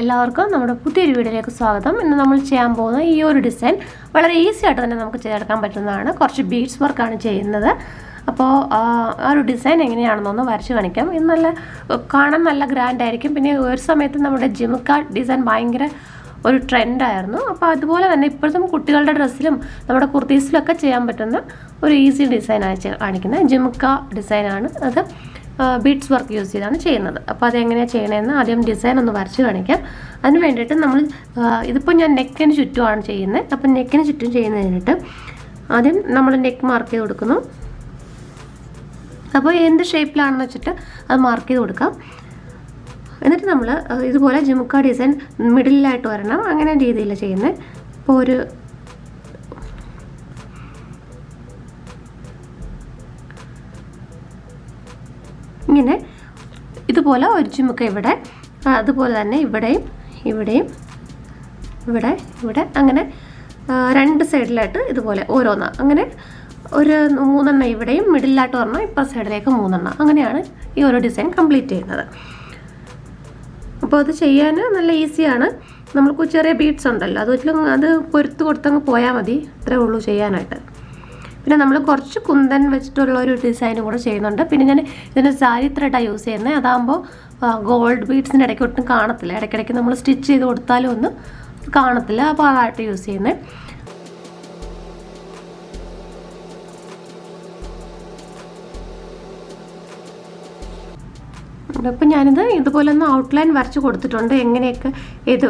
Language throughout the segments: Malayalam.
എല്ലാവർക്കും നമ്മുടെ പുതിയൊരു വീഡിയോയിലേക്ക് സ്വാഗതം. ഇന്ന് നമ്മൾ ചെയ്യാൻ പോകുന്ന ഈ ഒരു ഡിസൈൻ വളരെ ഈസി ആയിട്ട് തന്നെ നമുക്ക് ചെയ്തെടുക്കാൻ പറ്റുന്നതാണ്. കുറച്ച് ബീഡ്സ് വർക്കാണ് ചെയ്യുന്നത്. അപ്പോൾ ആ ഒരു ഡിസൈൻ എങ്ങനെയാണെന്നൊന്ന് വരച്ച് കാണിക്കാം. ഇത് നല്ല കാണാൻ നല്ല ഗ്രാൻഡ് ആയിരിക്കും. പിന്നെ ഒരു സമയത്ത് നമ്മുടെ ജിമുക്ക ഡിസൈൻ ഭയങ്കര ഒരു ട്രെൻഡായിരുന്നു. അപ്പോൾ അതുപോലെ തന്നെ ഇപ്പോഴത്തെ കുട്ടികളുടെ ഡ്രസ്സിലും നമ്മുടെ കുർത്തീസിലൊക്കെ ചെയ്യാൻ പറ്റുന്ന ഒരു ഈസി ഡിസൈനാണ് കാണിക്കുന്നത്. ജിമുക്ക ഡിസൈനാണ്. അത് ബീഡ്സ് വർക്ക് യൂസ് ചെയ്താണ് ചെയ്യുന്നത്. അപ്പോൾ അതെങ്ങനെയാണ് ചെയ്യണമെന്ന് ആദ്യം ഡിസൈൻ ഒന്ന് വരച്ച് കാണിക്കാം. അതിന് വേണ്ടിയിട്ട് നമ്മൾ ഇതിപ്പോൾ ഞാൻ നെക്കിന് ചുറ്റുമാണ് ചെയ്യുന്നത്. അപ്പം നെക്കിന് ചുറ്റും ചെയ്യുന്നതിനായിട്ട് ആദ്യം നമ്മൾ നെക്ക് മാർക്ക് ചെയ്ത് കൊടുക്കുന്നു. അപ്പോൾ എന്ത് ഷേപ്പിലാണെന്ന് വെച്ചിട്ട് അത് മാർക്ക് ചെയ്ത് കൊടുക്കാം. എന്നിട്ട് നമ്മൾ ഇതുപോലെ ജിമുക്ക ഡിസൈൻ മിഡിലായിട്ട് വരണം, അങ്ങനെ രീതിയിൽ ചെയ്യുന്നത്. ഇപ്പോൾ ഒരു ഇങ്ങനെ ഇതുപോലെ ഒരു ജിമുക്ക ഇവിടെ, അതുപോലെ തന്നെ ഇവിടെയും ഇവിടെയും ഇവിടെ അങ്ങനെ രണ്ട് സൈഡിലായിട്ട് ഇതുപോലെ ഓരോന്ന്, അങ്ങനെ ഒരു 3 എണ്ണം ഇവിടെയും മിഡിലായിട്ട് പറഞ്ഞാൽ ഇപ്പുറ സൈഡിലേക്ക് 3 എണ്ണം, അങ്ങനെയാണ് ഈ ഒരു ഡിസൈൻ കംപ്ലീറ്റ് ചെയ്യുന്നത്. അപ്പോൾ അത് ചെയ്യാൻ നല്ല ഈസിയാണ്. നമുക്ക് ചെറിയ ബീഡ്സ് ഉണ്ടല്ലോ, അത് പൊരുത്ത് കൊടുത്തങ്ങ് പോയാൽ മതി. ഇത്രേ ഉള്ളൂ ചെയ്യാനായിട്ട്. പിന്നെ നമ്മൾ കുറച്ച് കുന്തൻ വെച്ചിട്ടുള്ള ഒരു ഡിസൈനും കൂടെ ചെയ്യുന്നുണ്ട്. പിന്നെ ഞാൻ ഇതിന് സാരി ത്രെഡാണ് യൂസ് ചെയ്യുന്നത്. അതാകുമ്പോൾ ഗോൾഡ് ബീഡ്സിൻ്റെ ഇടയ്ക്ക് ഒട്ടും കാണത്തില്ല. ഇടയ്ക്കിടയ്ക്ക് നമ്മൾ സ്റ്റിച്ച് ചെയ്ത് കൊടുത്താലും ഒന്നും കാണത്തില്ല. അപ്പോൾ അതായിട്ട് യൂസ് ചെയ്യുന്നത്. അപ്പോൾ ഞാനിത് ഇതുപോലെ ഒന്ന് ഔട്ട്ലൈൻ വരച്ച് കൊടുത്തിട്ടുണ്ട്. എങ്ങനെയൊക്കെ ഇത്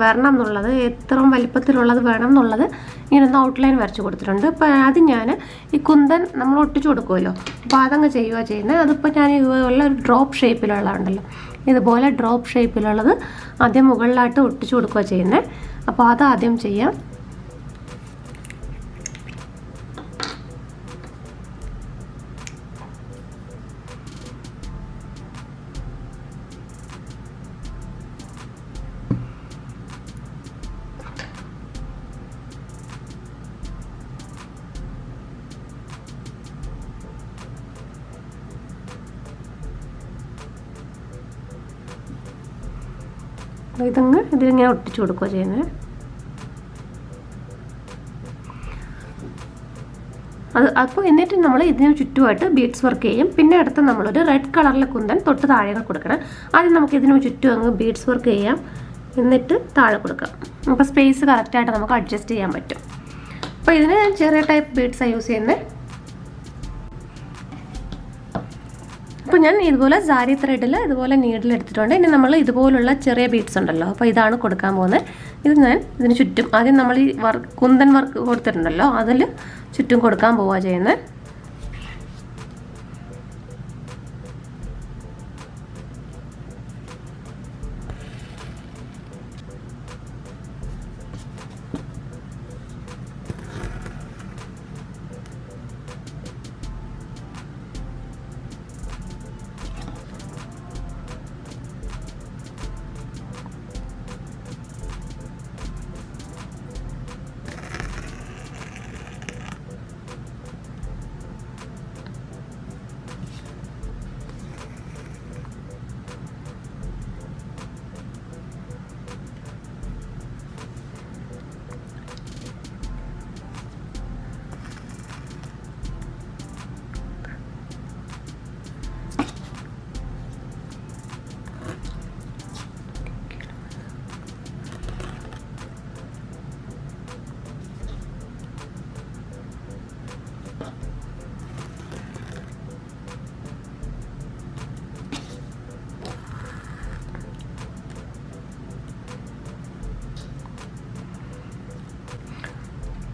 വരണം എന്നുള്ളത്, എത്ര വലിപ്പത്തിലുള്ളത് വേണം എന്നുള്ളത് ഇങ്ങനൊന്ന് ഔട്ട്ലൈൻ വരച്ച് കൊടുത്തിട്ടുണ്ട്. അപ്പോൾ അത് ഞാൻ ഈ കുന്തൻ നമ്മൾ ഒട്ടിച്ച് കൊടുക്കുമല്ലോ, അപ്പോൾ അതങ്ങ് ചെയ്യുക ചെയ്യുന്നത്. അതിപ്പോൾ ഞാൻ ഇതുപോലെ ഒരു ഡ്രോപ്പ് ഷേപ്പിലുള്ളതുണ്ടല്ലോ, ഇതുപോലെ ഡ്രോപ്പ് ഷേപ്പിലുള്ളത് ആദ്യം മുകളിലായിട്ട് ഒട്ടിച്ച് കൊടുക്കുക ചെയ്യുന്നത്. അപ്പോൾ അത് ആദ്യം ചെയ്യാം. ഇതിങ്ങനെ ഒട്ടിച്ചു കൊടുക്കുക ചെയ്യുന്നത്. അപ്പോൾ എന്നിട്ട് നമ്മൾ ഇതിന് ചുറ്റുമായിട്ട് ബീഡ്സ് വർക്ക് ചെയ്യും. പിന്നെ അടുത്ത് നമ്മളൊരു റെഡ് കളറിലെ കുന്തൻ തൊട്ട് താഴെ കൊടുക്കണം. ആദ്യം നമുക്ക് ഇതിന് ചുറ്റും അങ്ങ് ബീഡ്സ് വർക്ക് ചെയ്യാം, എന്നിട്ട് താഴെ കൊടുക്കാം. അപ്പോൾ സ്പേസ് കറക്റ്റായിട്ട് നമുക്ക് അഡ്ജസ്റ്റ് ചെയ്യാൻ പറ്റും. അപ്പോൾ ഇതിന് ഞാൻ ചെറിയ ടൈപ്പ് ബീഡ്സാണ് യൂസ് ചെയ്യുന്നത്. അപ്പോൾ ഞാൻ ഇതുപോലെ സാരി ത്രെഡിൽ ഇതുപോലെ നീഡിൽ എടുത്തിട്ടുണ്ട്. ഇനി നമ്മൾ ഇതുപോലുള്ള ചെറിയ ബീഡ്സ് ഉണ്ടല്ലോ, അപ്പോൾ ഇതാണ് കൊടുക്കാൻ പോകുന്നത്. ഇത് ഞാൻ ഇതിന് ചുറ്റും ആദ്യം നമ്മൾ ഈ കുന്തൻ വർക്ക് കൊടുത്തിട്ടുണ്ടല്ലോ, അതിൽ ചുറ്റും കൊടുക്കാൻ പോവുക ചെയ്യുന്നത്.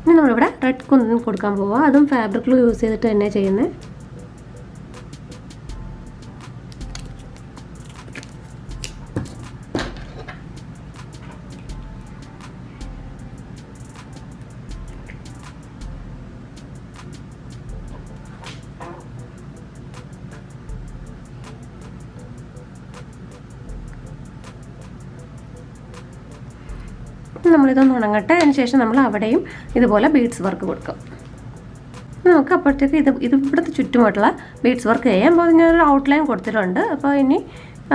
ഇനി നമ്മളിവിടെ റെഡ് കുന്തൻ കൊടുക്കാൻ പോവുക. അതും ഫാബ്രിക് ഗ്ലൂ യൂസ് ചെയ്തിട്ട് തന്നെ ചെയ്യുന്നത്. നമ്മളിതൊന്ന് ഉണങ്ങട്ടെ. അതിനുശേഷം നമ്മൾ അവിടെയും ഇതുപോലെ ബീഡ്സ് വർക്ക് കൊടുക്കും. നമുക്ക് അപ്പോഴത്തേക്ക് ഇവിടുത്തെ ചുറ്റുമായിട്ടുള്ള ബീഡ്സ് വർക്ക് ചെയ്യാം. അപ്പോൾ ഞാനൊരു ഔട്ട്ലൈൻ കൊടുത്തിട്ടുണ്ട്. അപ്പോൾ ഇനി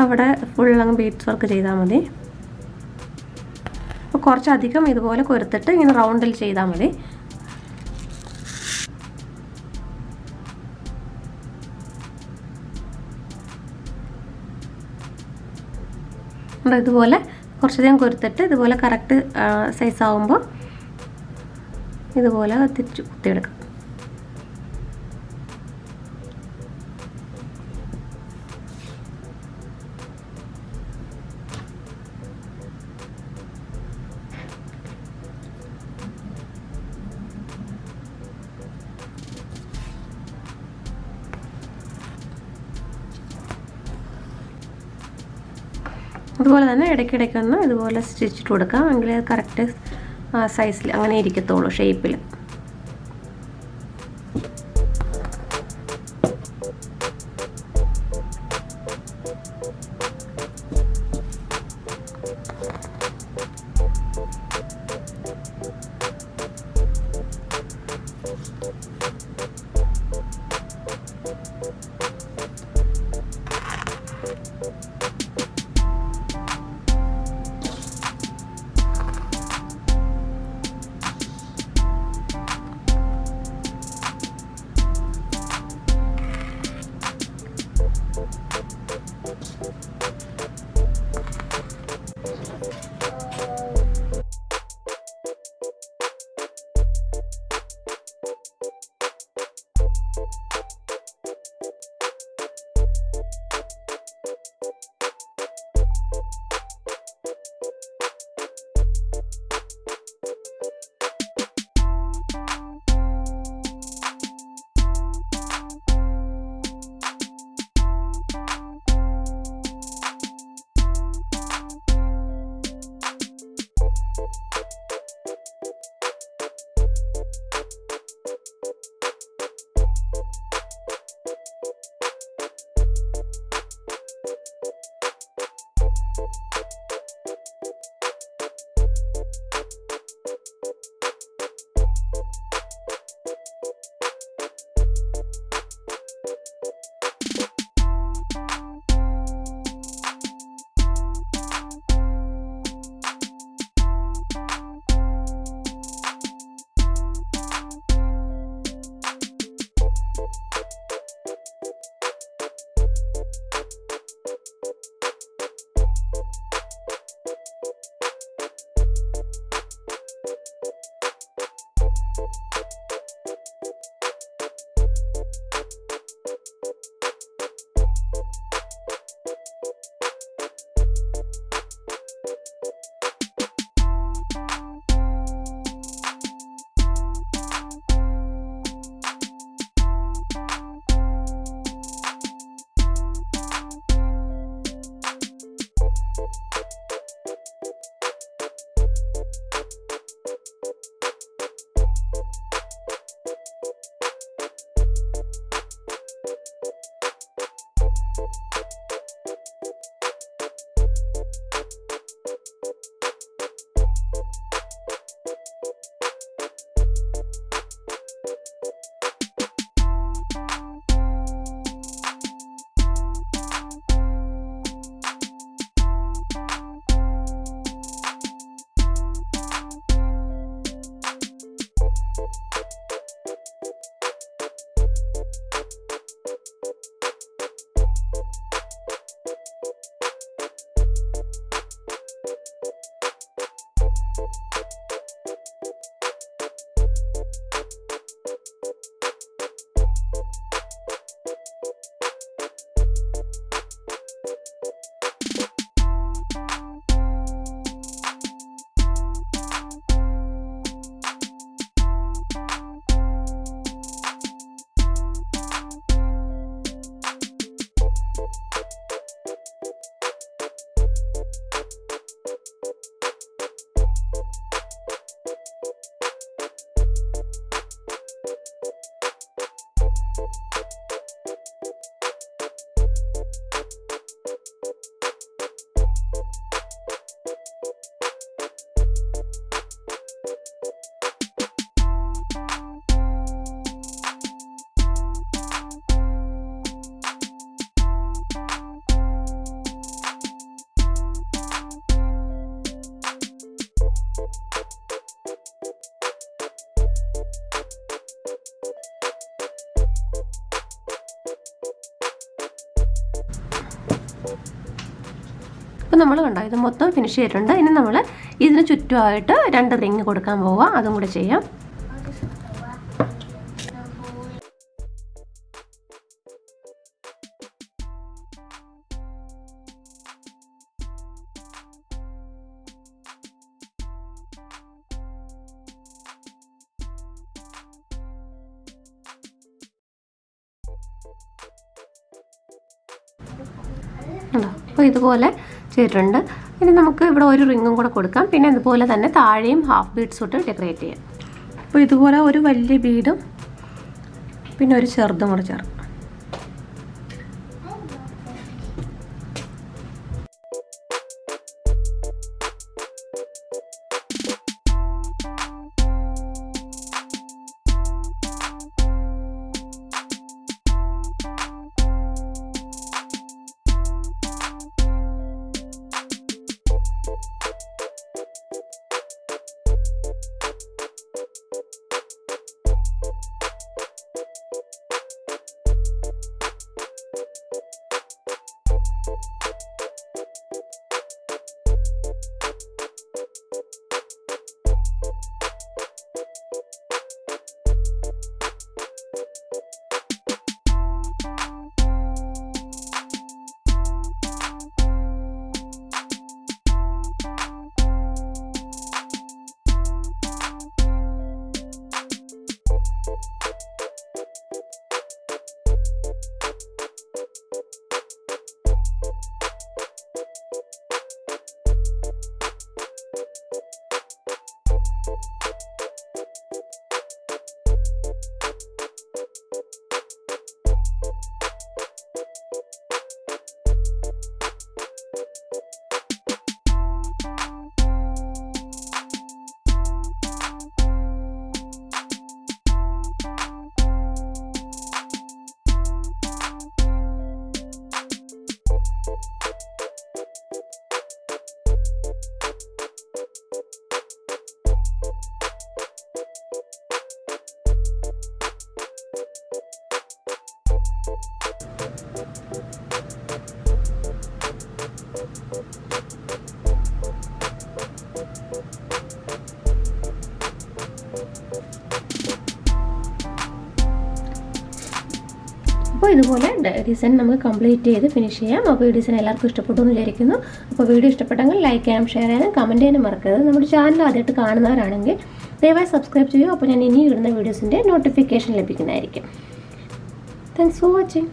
അവിടെ ഫുൾ അങ്ങ് ബീഡ്സ് വർക്ക് ചെയ്താൽ മതി. അപ്പോൾ കുറച്ചധികം ഇതുപോലെ കൊരുത്തിട്ട് ഇങ്ങനെ റൗണ്ടിൽ ചെയ്താൽ മതി. ഇതുപോലെ കുറച്ചധികം കൊരുത്തിട്ട് ഇതുപോലെ കറക്റ്റ് സൈസ് ആകുമ്പോൾ ഇതുപോലെ തിരിച്ച് കുത്തിയെടുക്കാം. അതുപോലെ തന്നെ ഇടയ്ക്കിടയ്ക്കൊന്ന് ഇതുപോലെ സ്റ്റിച്ചിട്ട് കൊടുക്കാം, എങ്കിൽ കറക്റ്റ് സൈസിൽ അങ്ങനെ ഇരിക്കത്തുള്ളൂ, ഷേപ്പിൽ. അപ്പോൾ നമ്മൾ കണ്ടോ ഇത് മൊത്തം ഫിനിഷ് ചെയ്തിട്ടുണ്ട്. ഇനി നമ്മൾ ഇതിന് ചുറ്റുമായിട്ട് 2 റിങ് കൊടുക്കാൻ പോവുക. അതും കൂടെ ചെയ്യാം. അപ്പോൾ ഇതുപോലെ ചെയ്തിട്ടുണ്ട്. ഇനി നമുക്ക് ഇവിടെ ഒരു റിങ്ങും കൂടെ കൊടുക്കാം. പിന്നെ ഇതുപോലെ തന്നെ താഴെയും ഹാഫ് ബീഡ്സ് തൊട്ട് ഡെക്കറേറ്റ് ചെയ്യാം. അപ്പോൾ ഇതുപോലെ ഒരു വലിയ ബീഡും പിന്നെ ഒരു ചെറുതും കൂടെ ചേർക്കാം. അപ്പോൾ ഇതുപോലെ ഡിസൈൻ നമുക്ക് കംപ്ലീറ്റ് ചെയ്ത് ഫിനിഷ് ചെയ്യാം. അപ്പോൾ ഈ ഡിസൈൻ എല്ലാവർക്കും ഇഷ്ടപ്പെട്ടു എന്ന് വിചാരിക്കുന്നു. അപ്പോൾ വീഡിയോ ഇഷ്ടപ്പെട്ടെങ്കിൽ ലൈക്ക് ചെയ്യാനും ഷെയർ ചെയ്യാനും കമൻറ്റ് ചെയ്യാനും മറക്കരുത്. നമ്മുടെ ചാനൽ ആദ്യമായിട്ട് കാണുന്നവരാണെങ്കിൽ ദയവായി സബ്സ്ക്രൈബ് ചെയ്യൂ. അപ്പോൾ ഞാൻ ഇനി ഇടുന്ന വീഡിയോസിൻ്റെ നോട്ടിഫിക്കേഷൻ ലഭിക്കുന്നതായിരിക്കും. Thanks for watching.